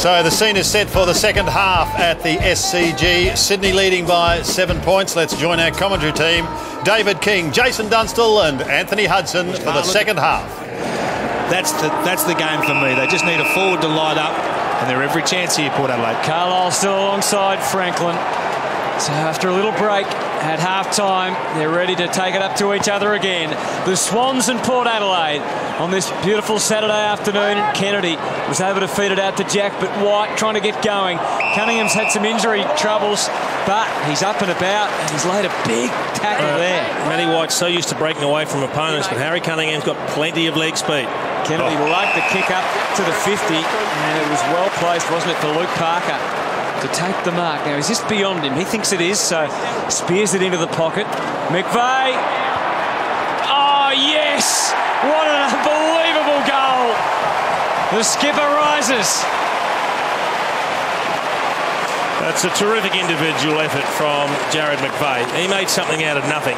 So the scene is set for the second half at the SCG. Sydney leading by 7 points. Let's join our commentary team. David King, Jason Dunstall and Anthony Hudson for the second half. That's the game for me. They just need a forward to light up, and they're every chance here, Port Adelaide. Carlisle still alongside Franklin. So after a little break at half-time, they're ready to take it up to each other again. The Swans and Port Adelaide on this beautiful Saturday afternoon. Kennedy was able to feed it out to Jack, but White trying to get going. Cunningham's had some injury troubles, but he's up and about, and he's laid a big tackle there. Matty White's so used to breaking away from opponents, but Harry Cunningham's got plenty of leg speed. Kennedy lugged the kick up to the 50, and it was well placed, wasn't it, for Luke Parker to take the mark. Now, is this beyond him? He thinks it is, so spears it into the pocket. McVeigh. Oh, yes! What an unbelievable goal! The skipper rises. That's a terrific individual effort from Jared McVeigh. He made something out of nothing.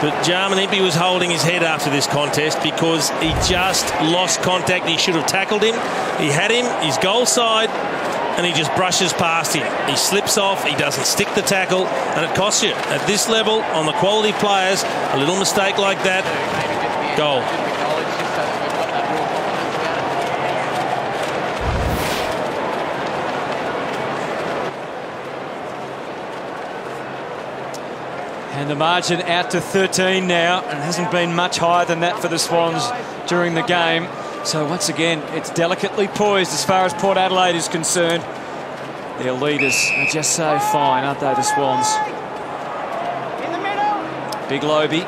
But Jarman Impey was holding his head after this contest because he just lost contact. He should have tackled him. He had him, his goal side, and he just brushes past him. He slips off, he doesn't stick the tackle, and it costs you. At this level, on the quality players, a little mistake like that, goal. And the margin out to 13 now, and it hasn't been much higher than that for the Swans during the game. So once again, it's delicately poised as far as Port Adelaide is concerned. Their leaders are just so fine, aren't they, the Swans? Big Lobie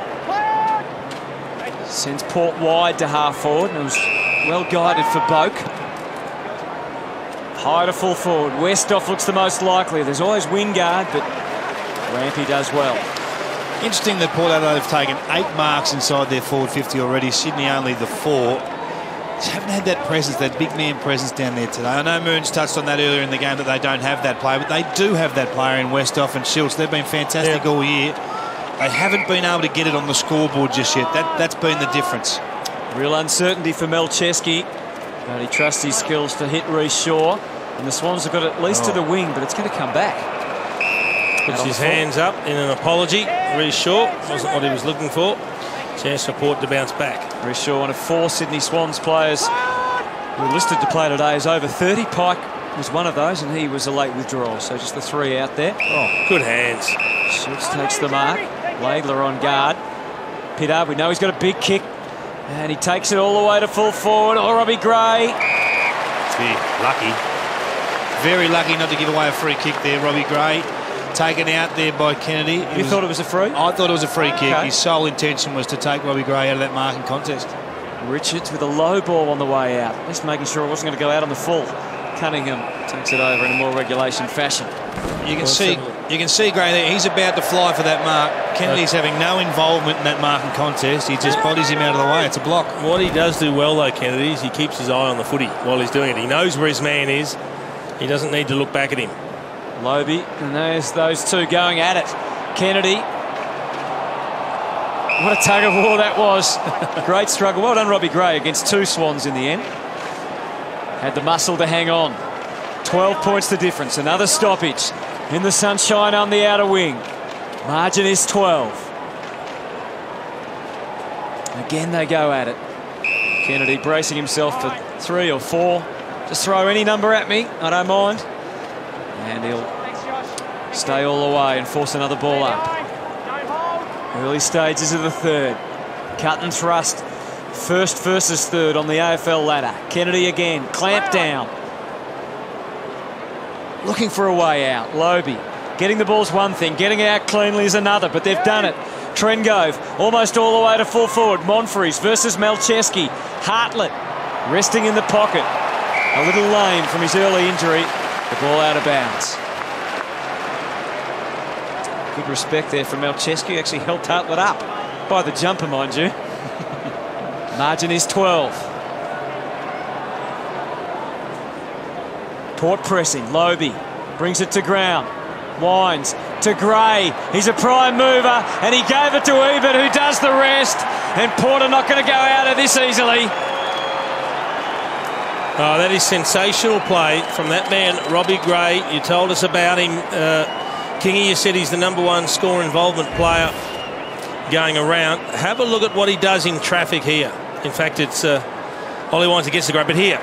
sends Port wide to half forward, and it was well guided for Boak. High to full forward. Westhoff looks the most likely. There's always Wingard, but Rampy does well. Interesting that Port Adelaide have taken 8 marks inside their forward 50 already. Sydney only the 4. Just haven't had that presence, that big man presence down there today. I know Moons touched on that earlier in the game, that they don't have that player, but they do have that player in Westhoff and Schultz. They've been fantastic all year. They haven't been able to get it on the scoreboard just yet. That's been the difference. Real uncertainty for Melcheski, but he trusts his skills to hit Reece Shaw. And the Swans have got it at least to the wing, but it's going to come back. Puts his hands up in an apology. Reece Shaw wasn't what he was looking for. Chance for Port to bounce back. Reece Shaw, one of 4 Sydney Swans players who were listed to play today, is over 30. Pike was one of those, and he was a late withdrawal. So just the 3 out there. Oh, good hands. Schultz takes the mark. Laidler on guard. Pitter, we know he's got a big kick, and he takes it all the way to full forward. Oh, Robbie Gray. Lucky. Very lucky not to give away a free kick there, Robbie Gray. Taken out there by Kennedy. You thought it was a free? I thought it was a free kick. Okay. His sole intention was to take Robbie Gray out of that marking contest. Richards with a low ball on the way out, just making sure it wasn't going to go out on the full. Cunningham takes it over in a more regulation fashion. You can see Gray there. He's about to fly for that mark. Kennedy's having no involvement in that marking contest. He just bodies him out of the way. It's a block. What he does do well, though, Kennedy, is he keeps his eye on the footy while he's doing it. He knows where his man is. He doesn't need to look back at him. Lobie, and there's those two going at it. Kennedy. What a tug of war that was. Great struggle. Well done, Robbie Gray, against 2 Swans in the end. Had the muscle to hang on. 12 points the difference. Another stoppage in the sunshine on the outer wing. Margin is 12. Again they go at it. Kennedy bracing himself for 3 or 4. Just throw any number at me, I don't mind. And he'll stay all the way and force another ball up. Early stages of the third. Cut and thrust. First versus third on the AFL ladder. Kennedy again, clamped down. Looking for a way out. Lobie. Getting the ball's one thing, getting it out cleanly is another, but they've done it. Trengove almost all the way to full forward. Monfries versus Melcheski. Hartlett resting in the pocket. A little lame from his early injury. The ball out of bounds. Good respect there from Melcheski. Actually helped Hartlett up by the jumper, mind you. Margin is 12. Port pressing. Lobie brings it to ground. Winds to Gray. He's a prime mover, and he gave it to Ebert, who does the rest. And Port are not going to go out of this easily. Oh, that is sensational play from that man, Robbie Gray. You told us about him. Kingy, you said he's the #1 score involvement player going around. Have a look at what he does in traffic here. In fact, it's Ollie Wines against the grab, but here,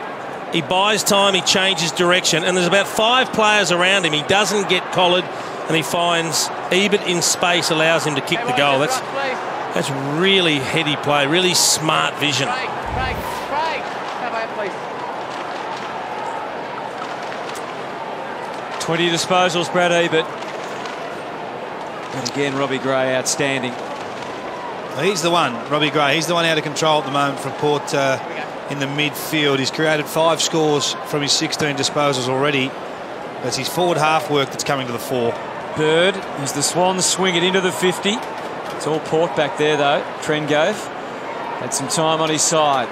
he buys time, he changes direction, and there's about 5 players around him. He doesn't get collared, and he finds Ebert in space, allows him to kick the goal. That's really heady play, really smart vision. 20 disposals, Brad Ebert. And again, Robbie Gray outstanding. Well, he's the one, Robbie Gray. He's the one out of control at the moment for Port in the midfield. He's created 5 scores from his 16 disposals already. It's his forward half work that's coming to the fore. Bird, as the Swans swing it into the 50. It's all Port back there, though. Trengove had some time on his side.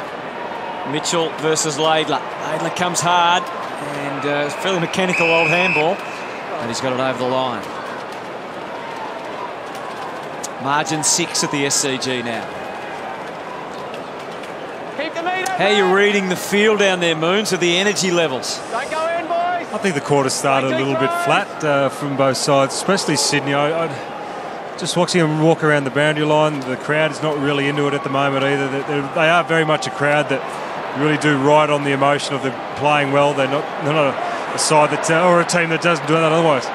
Mitchell versus Laidler. Laidler comes hard, and it's fairly mechanical old handball, and he's got it over the line. Margin 6 at the SCG now. How are you reading the field down there, Moons, of the energy levels? Don't go in, boys. I think the quarter started a little bit flat from both sides, especially Sydney. I just watching them walk around the boundary line, the crowd is not really into it at the moment either. They are very much a crowd that really do ride on the emotion of them playing well. They're not a side that or a team that doesn't do that otherwise.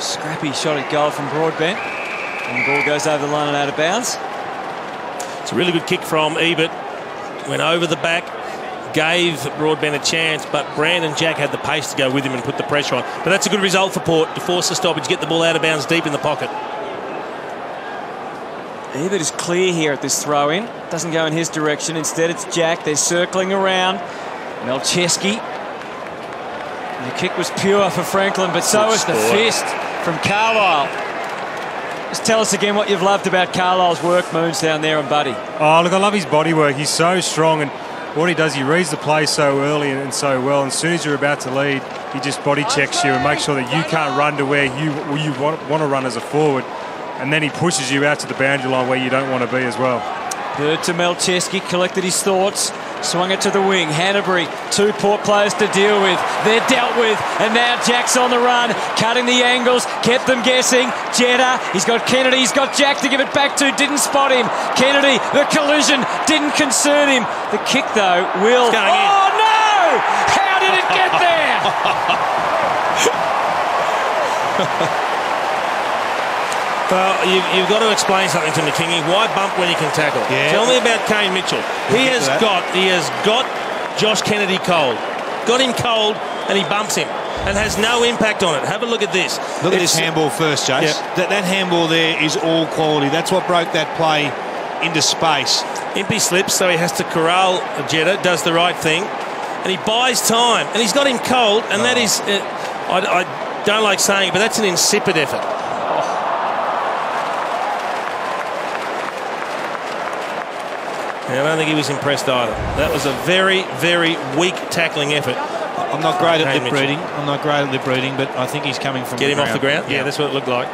Scrappy shot at goal from Broadbent, and the ball goes over the line and out of bounds. It's a really good kick from Ebert. Went over the back, gave Broadbent a chance, but Brandon Jack had the pace to go with him and put the pressure on. But that's a good result for Port to force the stoppage, get the ball out of bounds deep in the pocket. Ebert is clear here at this throw-in. Doesn't go in his direction. Instead, it's Jack. They're circling around. Melcheski. The kick was pure for Franklin, but so was the fist from Carlisle. Just tell us again what you've loved about Carlisle's work, Moons, down there and Buddy. Oh, look, I love his body work. He's so strong, and what he does, he reads the play so early and so well. And as soon as you're about to lead, he just body checks you and makes sure that you can't run to where you want to run as a forward. And then he pushes you out to the boundary line where you don't want to be as well. Bird to Melcheski, collected his thoughts, swung it to the wing. Hanbury, 2 Port players to deal with. They're dealt with, and now Jack's on the run, cutting the angles, kept them guessing. Jetta, he's got Kennedy, he's got Jack to give it back to, didn't spot him. Kennedy, the collision didn't concern him. The kick, though, will... Oh, no! How did it get there? Well, you've got to explain something to me, Kingy. Why bump when you can tackle? Yeah. Tell me about Kane Mitchell. He has got Josh Kennedy cold. Got him cold, and he bumps him and has no impact on it. Have a look at this. Look at this handball first, Jace. Yep. That handball there is all quality. That's what broke that play into space. Impey slips, so he has to corral Jetta, does the right thing, and he buys time, and he's got him cold, and that is, I don't like saying it, but that's an insipid effort. I don't think he was impressed either. That was a very, very weak tackling effort. I'm not great at lip reading. But I think he's coming from Get him ground. off the ground? Yeah, that's what it looked like.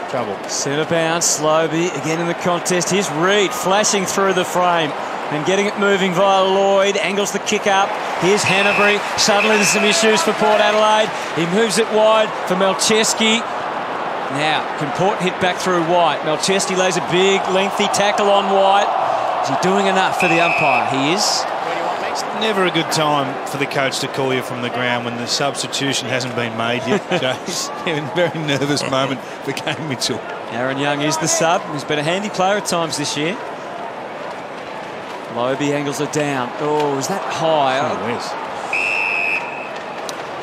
Trouble. Centre bounce, Slobey again in the contest. Here's Reid flashing through the frame and getting it moving via Lloyd. Angles the kick up. Here's Hanbury. Suddenly there's some issues for Port Adelaide. He moves it wide for Melcheski. Now, can Port hit back through White? Melcheski lays a big, lengthy tackle on White. Is he doing enough for the umpire? He is. It's never a good time for the coach to call you from the ground when the substitution hasn't been made yet, Jace. A very nervous moment for Kane Mitchell. Aaron Young is the sub. He's been a handy player at times this year. Lobey angles it down. Oh, is that high?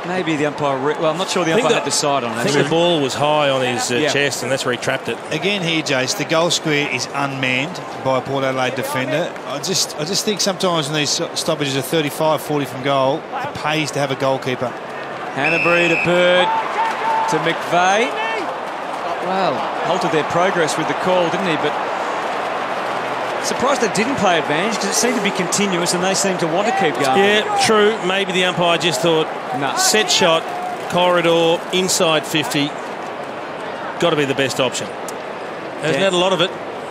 Maybe the umpire... Well, I'm not sure the umpire had to decide on it. I think the ball was high on his chest, and that's where he trapped it. Again here, Jace, the goal square is unmanned by a Port Adelaide defender. I just think sometimes when these stoppages are 35, 40 from goal, it pays to have a goalkeeper. Hanbury to Bird to McVeigh. Well, halted their progress with the call, didn't he? But surprised they didn't play advantage because it seemed to be continuous and they seemed to want to keep going. Yeah, true. Maybe the umpire just thought, set shot, corridor, inside 50, got to be the best option. Hasn't had a lot of it.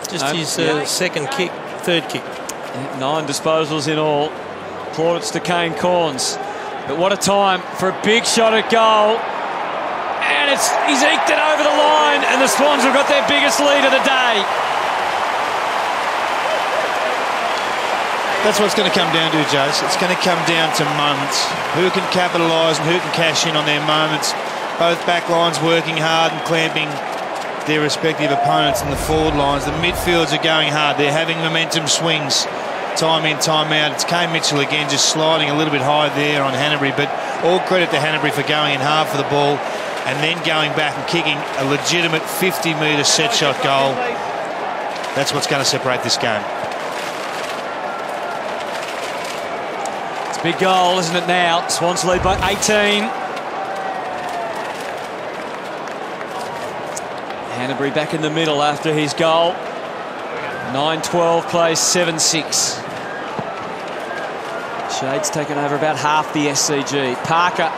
Just his third kick. 9 disposals in all. Plaudits to Kane Corns. But what a time for a big shot at goal. And he's eked it over the line, and the Swans have got their biggest lead of the day. That's what it's going to come down to, Jace. It's going to come down to moments. Who can capitalise and who can cash in on their moments. Both back lines working hard and clamping their respective opponents in the forward lines. The midfields are going hard. They're having momentum swings time in, time out. It's Kane Mitchell again, just sliding a little bit high there on Hanbury, but all credit to Hanbury for going in hard for the ball and then going back and kicking a legitimate 50-metre set shot goal. That's what's going to separate this game. It's a big goal, isn't it now? Swans lead by 18. Hanbury back in the middle after his goal. 9-12 plays 7-6. Shades taken over about half the SCG. Parker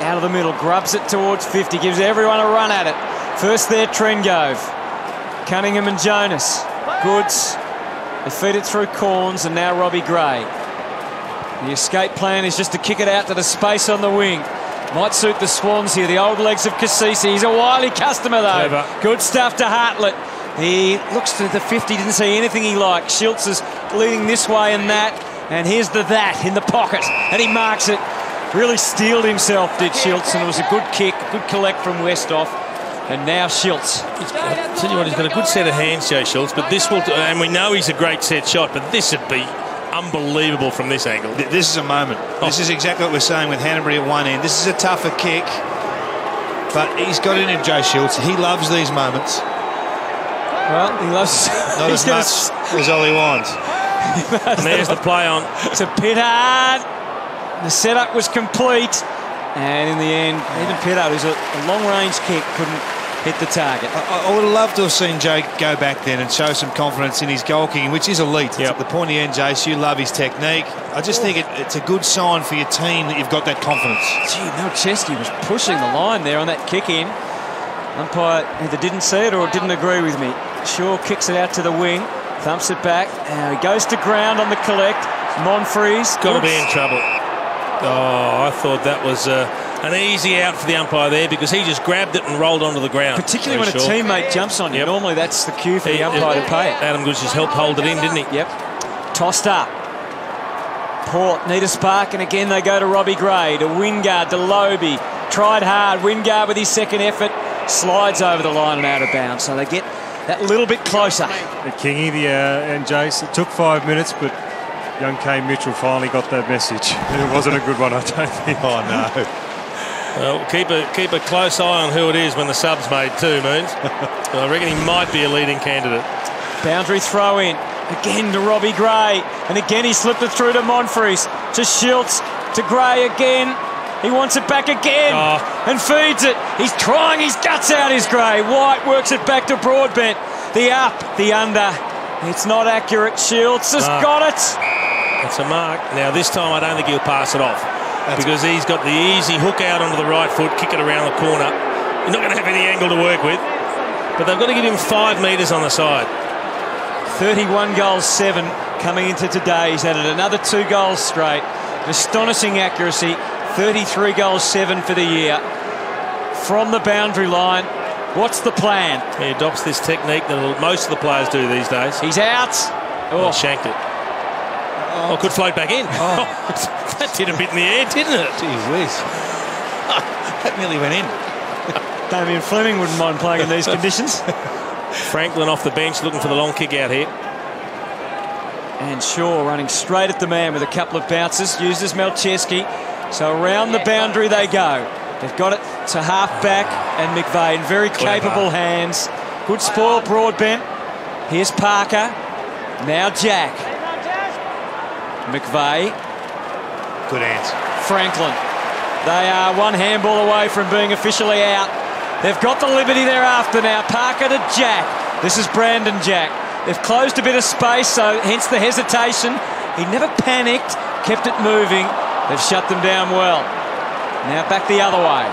out of the middle, grubs it towards 50, gives everyone a run at it. First there, Trengove. Cunningham and Jonas. Goods. They feed it through Corns, and now Robbie Gray. The escape plan is just to kick it out to the space on the wing. Might suit the Swans here, the old legs of Cassisi. He's a wily customer, though. Clever. Good stuff to Hartlett. He looks to the 50, didn't see anything he liked. Schiltz is leading this way and that. And here's the that in the pocket. And he marks it. Really steeled himself, did Schiltz. And it was a good kick, good collect from Westhoff. And now Schiltz. I tell you what, he's got a good set of hands, Jay Schiltz. But this will, and we know he's a great set shot, but this would be unbelievable from this angle. This is a moment. This is exactly what we're saying with Hanbury at one end. This is a tougher kick, but he's got it in Jay Schiltz. He loves these moments. Well, he loves... Not as much as Ollie wants. And there's the play on. To Pittard. The setup was complete. And in the end, even Pittard, who's a long-range kick, couldn't hit the target. I would have loved to have seen Jay go back then and show some confidence in his goal kicking, which is elite. Yep. It's at the pointy end, Jace. You love his technique. I just think it's a good sign for your team that you've got that confidence. Gee, Melchesky was pushing the line there on that kick in. Umpire either didn't see it or didn't agree with me. Shaw kicks it out to the wing, thumps it back. Now he goes to ground on the collect. Monfries. Got to be in trouble. Oh, I thought that was an easy out for the umpire there because he just grabbed it and rolled onto the ground. Particularly when a teammate jumps on you. Yep. Normally that's the cue for the umpire to pay it. Adam Goods just helped hold it in, didn't he? Yep. Tossed up. Port need a spark, and again they go to Robbie Gray, to Wingard, to Lobe. Tried hard. Wingard with his second effort slides over the line and out of bounds. So they get that little bit closer. The Kingy and Jace, it took 5 minutes, but young Kane Mitchell finally got that message. It wasn't a good one, I don't think. Oh, no. Well, keep a close eye on who it is when the sub's made too, Moons. I reckon he might be a leading candidate. Boundary throw in. Again to Robbie Gray. And again he slipped it through to Monfries. To Schiltz. To Gray again. He wants it back again. And feeds it. He's trying his guts out, is Gray. White works it back to Broadbent. The up, the under. It's not accurate. Schiltz has got it. It's a mark. Now, this time I don't think he'll pass it off because he's got the easy hook out onto the right foot, kick it around the corner. You're not going to have any angle to work with, but they've got to give him 5 metres on the side. 31 goals, 7 coming into today. He's added another 2 goals straight. An astonishing accuracy. 33 goals, 7 for the year. From the boundary line, what's the plan? He adopts this technique that most of the players do these days. He's out. Oh, shanked it. Oh, could float back in. Oh. That did a bit in the air, didn't it? Jeez whiz. That nearly went in. Damien Fleming wouldn't mind playing in these conditions. Franklin off the bench looking for the long kick out here. And Shaw running straight at the man with a couple of bounces. Uses Melchesky. So around the boundary they go. They've got it to half-back and McVeigh in very capable hands. Good spoil, Broadbent. Here's Parker. Now Jack. McVeigh. Good answer. Franklin. They are one handball away from being officially out. They've got the liberty thereafter now. Parker to Jack. This is Brandon Jack. They've closed a bit of space, so hence the hesitation. He never panicked, kept it moving. They've shut them down well. Now back the other way.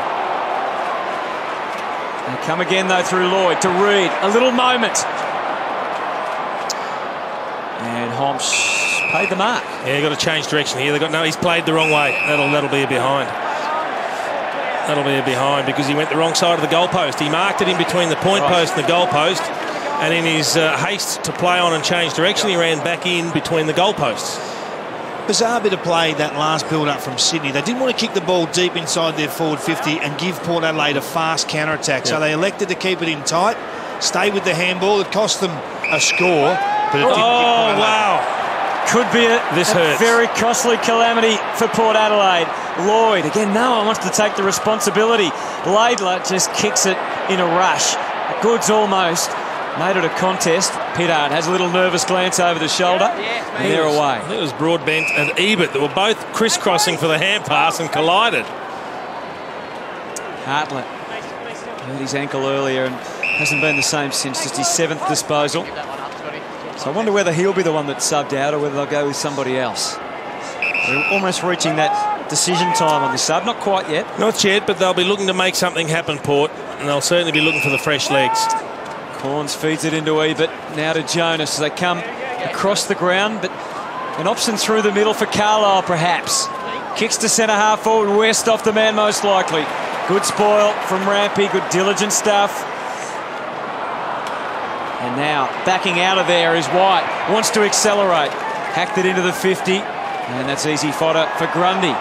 They come again, though, through Lloyd to Reid. A little moment. And Homsch paid the mark. Yeah, got to change direction here. He's played the wrong way. That'll be a behind. That'll be a behind because he went the wrong side of the goalpost. He marked it in between the point post and the goalpost, and in his haste to play on and change direction, he ran back in between the goalposts. Bizarre bit of play, that last build-up from Sydney. They didn't want to kick the ball deep inside their forward 50 and give Port Adelaide a fast counter-attack. So they elected to keep it in tight, stay with the handball. It cost them a score, but it didn't. Oh, wow. Could be a very costly calamity for Port Adelaide. Lloyd, again, no one wants to take the responsibility. Laidler just kicks it in a rush. Goods almost made it a contest. Pittard has a little nervous glance over the shoulder, and they're away. I think it was Broadbent and Ebert that were both crisscrossing for the hand pass and collided. Hartlett hurt his ankle earlier and hasn't been the same since, just his 7th disposal. So I wonder whether he'll be the one that's subbed out or whether they'll go with somebody else. They're almost reaching that decision time on the sub. Not quite yet. Not yet, but they'll be looking to make something happen, Port, and they'll certainly be looking for the fresh legs. Corns feeds it into Ebert, now to Jonas as they come across the ground, but an option through the middle for Carlisle perhaps. Kicks to centre half forward, West off the man most likely. Good spoil from Rampy, good diligent stuff. And now backing out of there is White, wants to accelerate. Hacked it into the 50, and that's easy fodder for Grundy.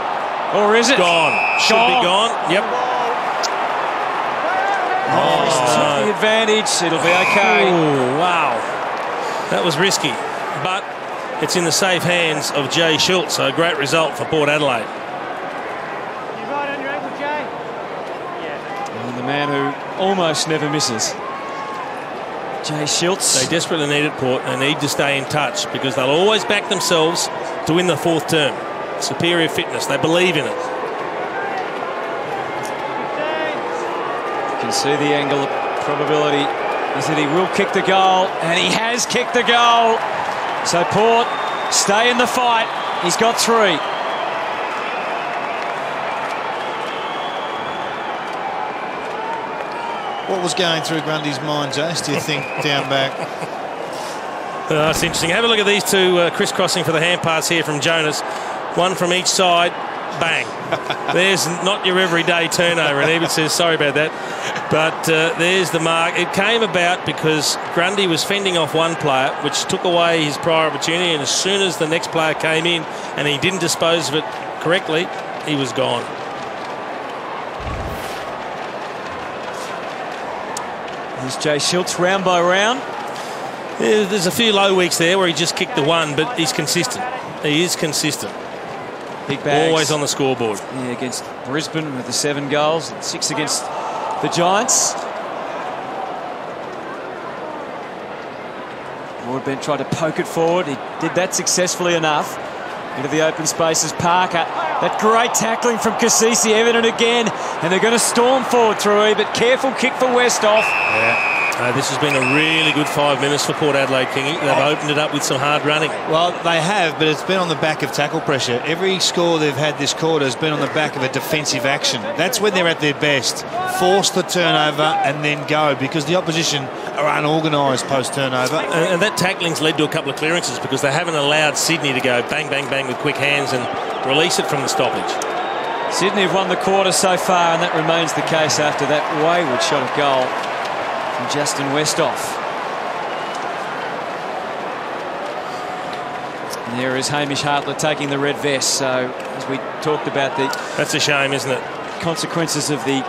Or is it? Gone. Should be gone. Yep. Took the advantage. It'll be okay. Oh, wow. That was risky, but it's in the safe hands of Jay Schultz, so a great result for Port Adelaide. And the man who almost never misses, Jay Schultz. They desperately need it, Port. They need to stay in touch because they'll always back themselves to win the 4th term. Superior fitness. They believe in it. You can see the angle of probability is that he will kick the goal, and he has kicked the goal. So Port stay in the fight. He's got 3. What was going through Grundy's mind, Jace, do you think, down back? That's interesting. Have a look at these two crisscrossing for the hand pass here from Jonas. One from each side. Bang. There's not your everyday turnover. And Ebert says, sorry about that. But there's the mark. It came about because Grundy was fending off one player, which took away his prior opportunity. And as soon as the next player came in and he didn't dispose of it correctly, he was gone. There's Jay Schultz round by round. Yeah, there's a few low weeks there where he just kicked the one, but he's consistent. He is consistent. Big bags. Always on the scoreboard. Yeah, against Brisbane with the 7 goals, 6 against the Giants. Broadbent tried to poke it forward. He did that successfully enough. Into the open spaces, Parker. That great tackling from Kasisi, evident again. And they're going to storm forward through, but careful kick for Westhoff. Yeah. This has been a really good 5 minutes for Port Adelaide, Kingy. They've opened it up with some hard running. Well, they have, but it's been on the back of tackle pressure. Every score they've had this quarter has been on the back of a defensive action. That's when they're at their best. Force the turnover and then go, because the opposition are unorganised post-turnover. And that tackling's led to a couple of clearances because they haven't allowed Sydney to go bang, bang, bang with quick hands and release it from the stoppage. Sydney have won the quarter so far, and that remains the case after that wayward shot of goal from Justin Westhoff. And there is Hamish Hartlett taking the red vest. So, as we talked about, that's a shame, isn't it? Consequences of the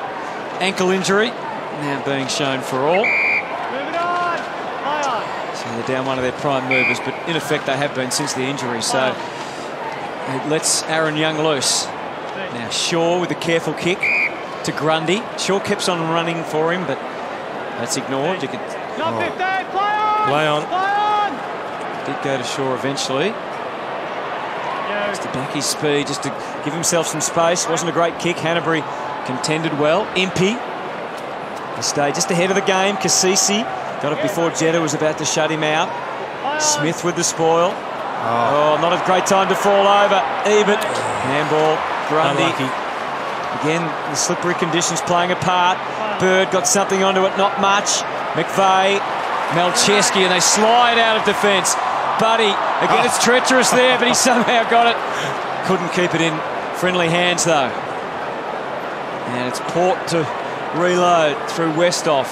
ankle injury now being shown for all. So they're down one of their prime movers, but in effect they have been since the injury. So it lets Aaron Young loose. Now Shaw with a careful kick to Grundy. Shaw keeps on running for him, but that's ignored. You could play on. Did go to Shaw eventually. Just to back his speed, just to give himself some space. Wasn't a great kick. Hanbury contended well. Impey, they stayed just ahead of the game. Kasisi got it before Jetta was about to shut him out. Smith with the spoil. Oh, not a great time to fall over. Ebert, handball, Grundy. Unlucky. Again, the slippery conditions playing a part. Bird got something onto it, not much. McVeigh, Malcheski, and they slide out of defence. Buddy. Again, it's treacherous there, but he somehow got it. Couldn't keep it in friendly hands, though. And it's Port to reload through Westhoff.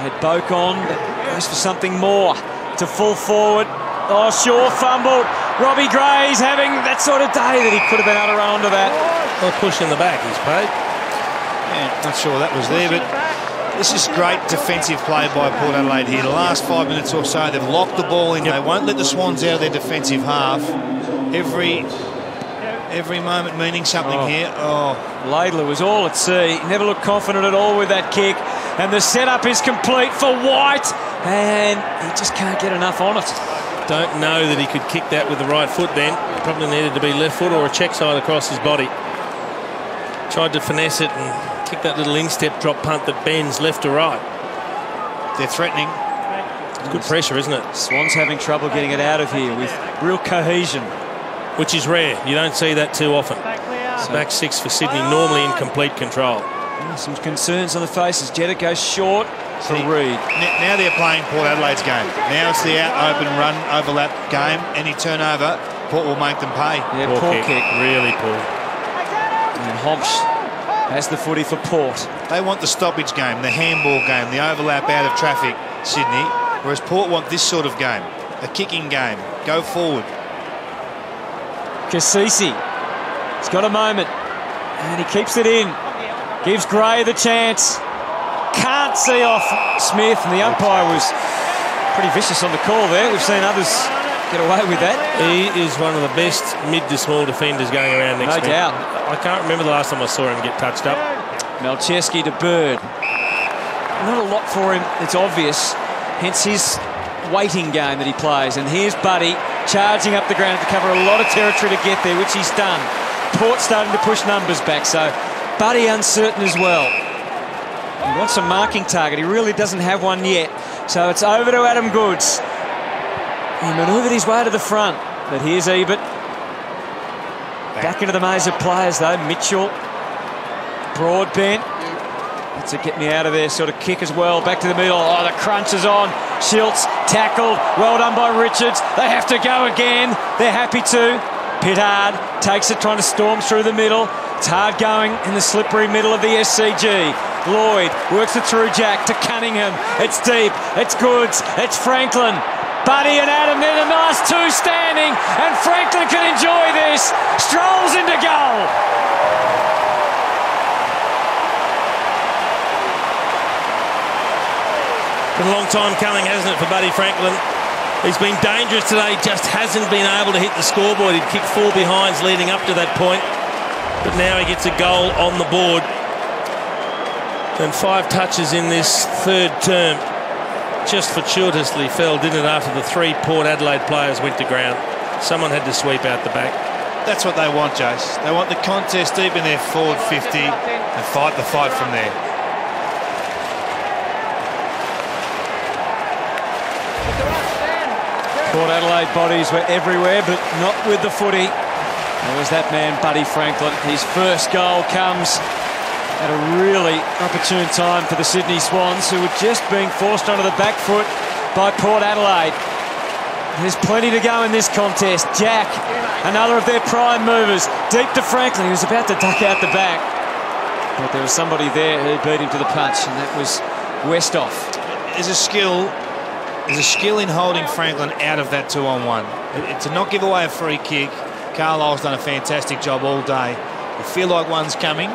Had Boak on, but goes for something more to full forward. Oh, Shaw fumbled. Robbie Gray's having that sort of day that he could have been able to run onto that. Well, push in the back, he's paid. Yeah, not sure that was there, but this is great defensive play by Port Adelaide here. The last 5 minutes or so, they've locked the ball in. They won't let the Swans out of their defensive half. Every moment meaning something here. Oh, Laidler was all at sea. Never looked confident at all with that kick. And the setup is complete for White. And he just can't get enough on it. Don't know that he could kick that with the right foot then. Probably needed to be left foot or a check side across his body. Tried to finesse it and kick that little instep drop punt that bends left to right. they're threatening. It's good pressure, isn't it? Swans having trouble getting it out of here with real cohesion. Which is rare. You don't see that too often. Back six for Sydney, normally in complete control. Some concerns on the faces. Jetta goes short for Reid. Now they're playing Port Adelaide's game. Now it's the out, open, run, overlap game. Any turnover, Port will make them pay. Yeah, poor kick. Really poor. And Homsch has the footy for Port. They want the stoppage game, the handball game, the overlap out of traffic, Sydney. Whereas Port want this sort of game, a kicking game. Go forward. Kasisi, he's got a moment, and he keeps it in. Gives Gray the chance. Can't see off Smith, and the umpire was pretty vicious on the call there. We've seen others get away with that. He is one of the best mid to small defenders going around next No doubt. I can't remember the last time I saw him get touched up. Malcheski to Bird. Not a lot for him, it's obvious. Hence his waiting game that he plays. And here's Buddy charging up the ground to cover a lot of territory to get there, which he's done. Port starting to push numbers back, so Buddy uncertain as well. He wants a marking target. He really doesn't have one yet. So it's over to Adam Goods. He manoeuvred his way to the front, but here's Ebert. Back into the maze of players, though. Mitchell, Broadbent. That's a get me out of there sort of kick as well. Back to the middle. Oh, the crunch is on. Schiltz tackled. Well done by Richards. They have to go again. They're happy to. Pittard takes it, trying to storm through the middle. It's hard going in the slippery middle of the SCG. Lloyd works it through Jack to Cunningham. It's deep. It's Goods. It's Franklin. Buddy and Adam, they're the nice two standing, and Franklin can enjoy this. Strolls into goal. Been a long time coming, hasn't it, for Buddy Franklin? He's been dangerous today, just hasn't been able to hit the scoreboard. He'd kicked 4 behinds leading up to that point, but now he gets a goal on the board. And 5 touches in this third term. Just fortuitously fell, didn't it, after the 3 Port Adelaide players went to ground. Someone had to sweep out the back. That's what they want, Jace. They want the contest deep in their forward 50 and fight the fight from there. Port Adelaide bodies were everywhere, but not with the footy. There was that man, Buddy Franklin. His first goal comes at a really opportune time for the Sydney Swans, who were just being forced onto the back foot by Port Adelaide. There's plenty to go in this contest. Jack, another of their prime movers, deep to Franklin. He was about to duck out the back, but there was somebody there who beat him to the punch, and that was Westhoff. There's a skill in holding Franklin out of that 2-on-1. To not give away a free kick. Carlisle's done a fantastic job all day. You feel like one's coming.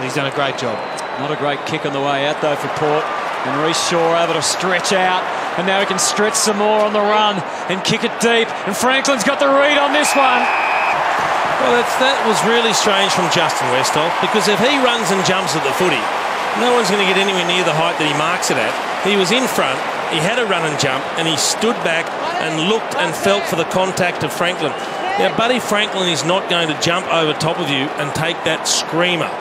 He's done a great job. Not a great kick on the way out, though, for Port. And Reece Shaw able to stretch out. And now he can stretch some more on the run and kick it deep. And Franklin's got the read on this one. Well, that was really strange from Justin Westhoff, because if he runs and jumps at the footy, no one's going to get anywhere near the height that he marks it at. He was in front, he had a run and jump, and he stood back and looked and felt for the contact of Franklin. Now, Buddy Franklin is not going to jump over top of you and take that screamer.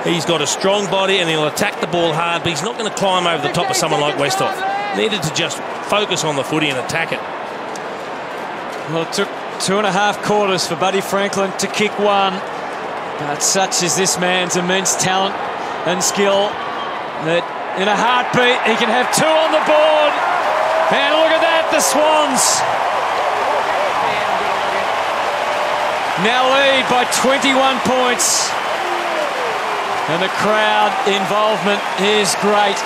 He's got a strong body and he'll attack the ball hard, but he's not going to climb over the top of someone like Westhoff. Needed to just focus on the footy and attack it. Well, it took 2.5 quarters for Buddy Franklin to kick one. But such is this man's immense talent and skill that in a heartbeat he can have 2 on the board. And look at that, the Swans now lead by 21 points. And the crowd involvement is great.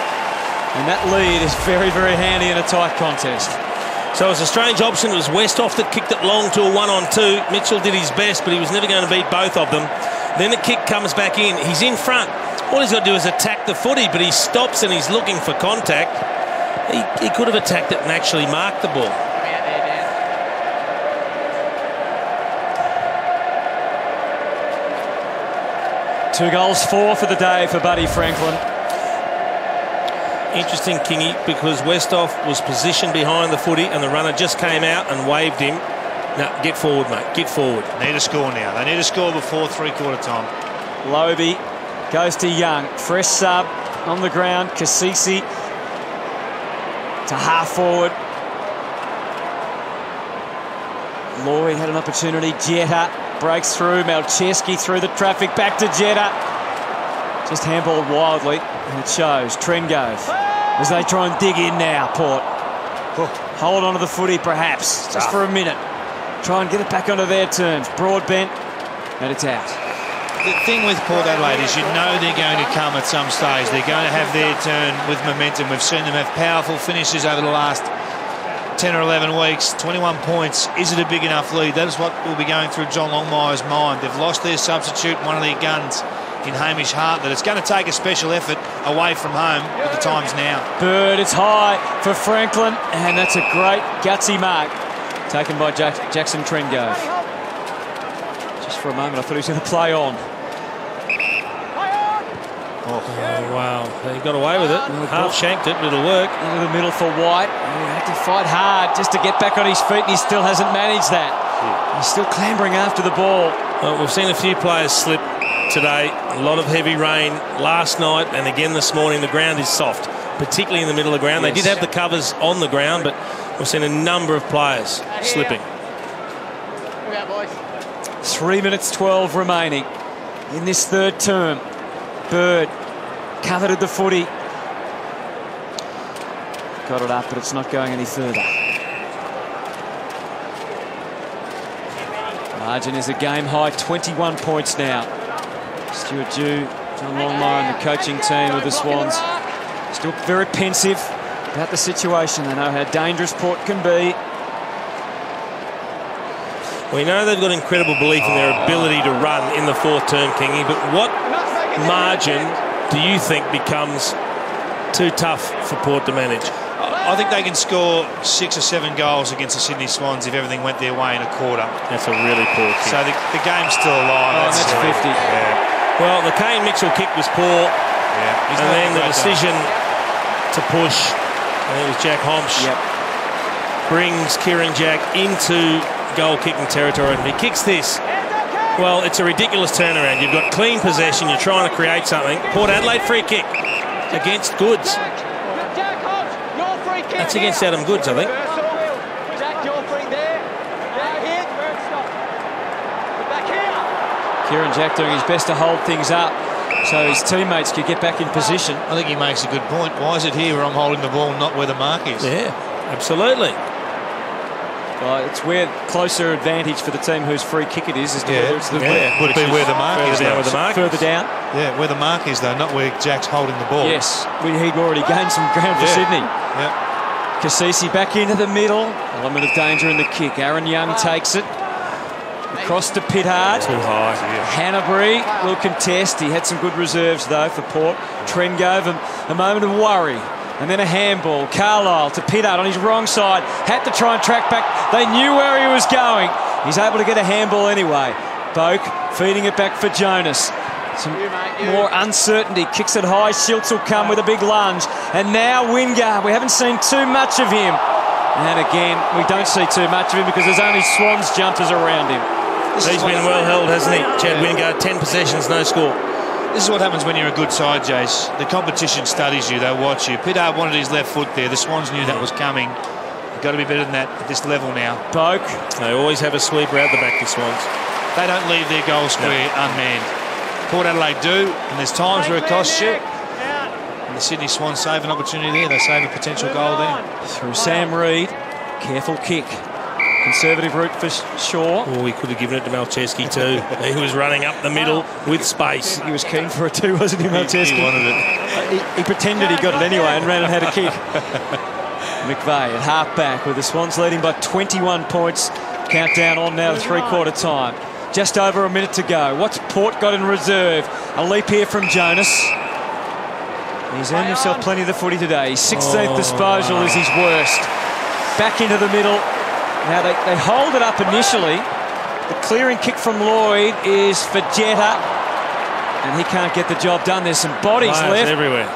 And that lead is very, very handy in a tight contest. So it was a strange option. It was Westhoff that kicked it long to a 1-on-2. Mitchell did his best, but he was never going to beat both of them. Then the kick comes back in. He's in front. All he's got to do is attack the footy, but he stops and he's looking for contact. He could have attacked it and actually marked the ball. 2 goals, 4 for the day for Buddy Franklin. Interesting, Kingy, because Westhoff was positioned behind the footy and the runner just came out and waved him. No, get forward, mate. Get forward. Need a score now. They need a score before three-quarter time. Lobey goes to Young. Fresh sub on the ground. Kasisi to half forward. Lloyd had an opportunity. Jetta breaks through. Malcheski through the traffic. Back to Jetta. Just handballed wildly, and it shows. Trengove as they try and dig in now, Port. Hold on to the footy, perhaps, just for a minute. Try and get it back onto their terms. Broadbent, and it's out. The thing with Port Adelaide is you know they're going to come at some stage. They're going to have their turn with momentum. We've seen them have powerful finishes over the last 10 or 11 weeks. 21 points. Is it a big enough lead? That is what will be going through John Longmire's mind. They've lost their substitute, one of their guns, in Hamish Hart. That it's going to take a special effort away from home, but the time's now. Bird, it's high for Franklin, and that's a great gutsy mark taken by Jackson Trengove. Just for a moment I thought he was going to play on. Oh, wow. He got away with it. Half shanked it, but it'll work. Into the middle for White. He had to fight hard just to get back on his feet, and he still hasn't managed that. He's still clambering after the ball. Well, we've seen a few players slip today. A lot of heavy rain last night and again this morning. The ground is soft, particularly in the middle of the ground. Yes. They did have the covers on the ground, but we've seen a number of players slipping. 3 minutes 12 remaining in this third term. Bird coveted the footy. Got it up, but it's not going any further. Margin is a game high, 21 points now. Stuart Dew, John Longmire and the coaching team of the Swans still very pensive about the situation. They know how dangerous Port can be. We know they've got incredible belief in their ability to run in the fourth term, Kingy, but what margin do you think becomes too tough for Port to manage? I think they can score 6 or 7 goals against the Sydney Swans if everything went their way in a quarter. That's a really poor kick. So the game's still alive. Oh, that's 50. Yeah. Well, the Kane Mitchell kick was poor. Yeah. And then the decision to push, I think it was Jack Homsch, brings Kieran Jack into goal-kicking territory. And he kicks this. Well, it's a ridiculous turnaround. You've got clean possession. You're trying to create something. Port Adelaide free kick against Goods. That's against Adam Goods, I think. Kieran Jack doing his best to hold things up so his teammates could get back in position. I think he makes a good point. Why is it here where I'm holding the ball, not where the mark is? Yeah, absolutely. Well, it's where closer advantage for the team whose free kick it is to whether it's the would be where the mark is. Further down. Yeah, where the mark is though, not where Jack's holding the ball. Yes, he'd already gained some ground for Sydney. Yeah. Kasisi back into the middle. Element of danger in the kick. Aaron Young takes it. Across to Pittard. Too high. Hanbury will contest. He had some good reserves though for Port. Trengove, a moment of worry. And then a handball. Carlisle to Pittard on his wrong side. Had to try and track back. They knew where he was going. He's able to get a handball anyway. Boak feeding it back for Jonas. Some more uncertainty. Kicks it high. Schiltz will come with a big lunge. And now Wingard. We haven't seen too much of him. And again, we don't see too much of him because there's only Swans jumpers around him. He's been well held, hasn't he? Chad Wingard, 10 possessions, no score. This is what happens when you're a good side, Jace. The competition studies you, they watch you. Pittard wanted his left foot there. The Swans knew that was coming. You've got to be better than that at this level now. Boak. They always have a sweeper out the back, the Swans. They don't leave their goal square unmanned. Port Adelaide do, and there's times where it costs you. And the Sydney Swans save an opportunity there. They save a potential goal there. Through Sam Reid. Careful kick. Conservative route for Shaw. Oh, he could have given it to Malcheski too. He was running up the middle with space. He was keen for it too, wasn't he, Malcheski? He wanted it. He pretended he got it anyway and ran and had a kick. McVeigh at half-back with the Swans leading by 21 points. Countdown on now to three-quarter time. Just over a minute to go. What's Port got in reserve? A leap here from Jonas. He's earned himself plenty of the footy today. His 16th disposal is his worst. Back into the middle. Now they hold it up initially. The clearing kick from Lloyd is for Jetta. And he can't get the job done. There's some bodies left. Everywhere.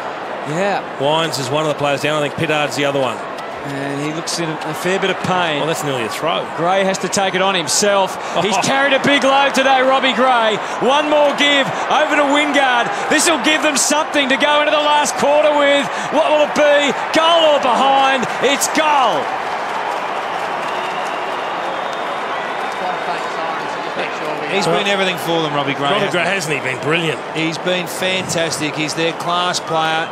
Yeah. Wines is one of the players down. I think Pittard's the other one. And he looks in a fair bit of pain. Well, that's nearly a throw. Gray has to take it on himself. He's carried a big load today, Robbie Gray. One more give over to Wingard. This will give them something to go into the last quarter with. What will it be? Goal or behind? It's goal. He's been everything for them, Robbie Gray. Robbie Gray, hasn't he been brilliant? He's been fantastic. He's their class player.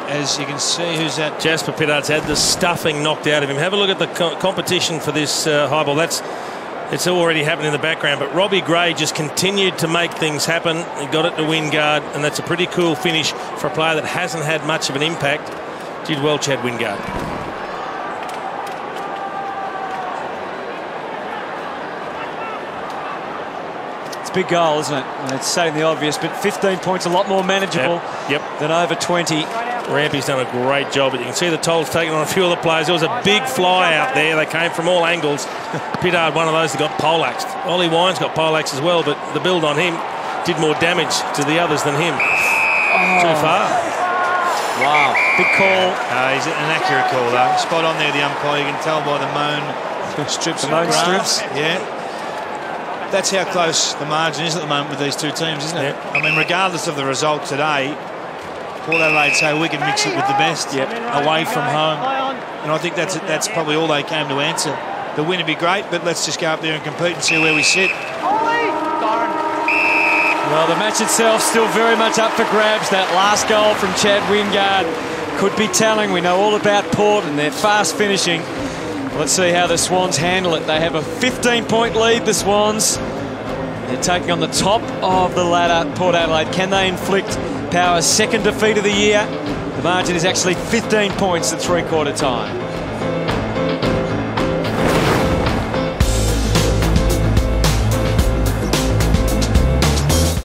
As you can see, who's that? Jasper Pittard's had the stuffing knocked out of him. Have a look at the competition for this high ball. It's already happened in the background, but Robbie Gray just continued to make things happen. He got it to Wingard, and that's a pretty cool finish for a player that hasn't had much of an impact. Did well, Chad Wingard. It's a big goal, isn't it? And it's stating the obvious, but 15 points, a lot more manageable than over 20. Rampy's done a great job, but you can see the tolls taking on a few of the players. There was a big fly out there. They came from all angles. Pittard, one of those that got poleaxed. Ollie Wines got poleaxed as well, but the build on him did more damage to the others than him. Too far. Wow. Big call. He's an accurate call, though. Spot on there, the umpire. You can tell by the moan strips. The moan strips. Yeah. That's how close the margin is at the moment with these two teams, isn't it? I mean, regardless of the result today, Port Adelaide say we can mix it with the best away from home. And I think that's probably all they came to answer. The win would be great, but let's just go up there and compete and see where we sit. Well, the match itself still very much up for grabs. That last goal from Chad Wingard could be telling. We know all about Port and their fast finishing. Let's see how the Swans handle it. They have a 15-point lead, the Swans. They're taking on the top of the ladder, Port Adelaide. Can they inflict Power's second defeat of the year? The margin is actually 15 points at three-quarter time.